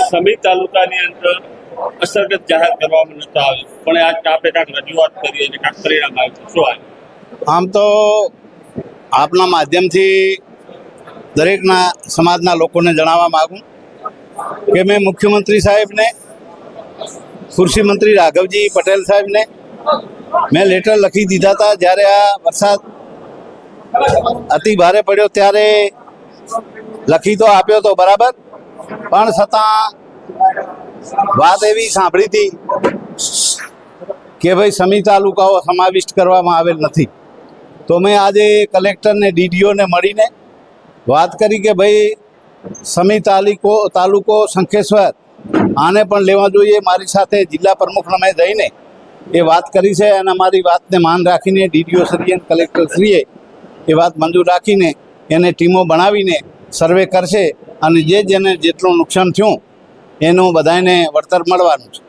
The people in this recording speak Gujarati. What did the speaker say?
સમી તાલુકાની અંદર અસરગ્રસ્ત જાહેર કરવામાં નતા આવ્યું, પણ આ આપે કાંઈક રજૂઆત કરી અને કાંઈક પરિણામ આવ્યું, શું આવ્યું? આમ તો આપના માધ્યમથી દરેકના સમાજના લોકોને જણાવવા માગું કે મેં મુખ્યમંત્રી સાહેબને, કૃષિ મંત્રી રાઘવજી પટેલ સાહેબને મેં લેટર લખી દીધા હતા. જ્યારે આ વરસાદ અતિ ભારે પડ્યો ત્યારે લખી તો આપ્યો તો બરાબર, પણ છતાં વાત એવી સાંભળી હતી કે ભાઈ સમી તાલુકાઓ સમાવિષ્ટ કરવામાં આવેલ નથી. તો મેં આજે કલેક્ટરને, ડીડીઓને મળીને વાત કરી કે ભાઈ સમી તાલુકો શંખેશ્વર આને પણ લેવા જોઈએ. મારી સાથે જિલ્લા પ્રમુખને મેં જઈને એ વાત કરી છે અને અમારી વાતને માન રાખીને ડીડીઓ શ્રી અને કલેક્ટર શ્રીએ એ વાત મંજૂર રાખીને એને ટીમો બનાવીને સર્વે કરશે અને જેને જેટલું નુકસાન થયું એનું બધાને વળતર મળવાનું છે.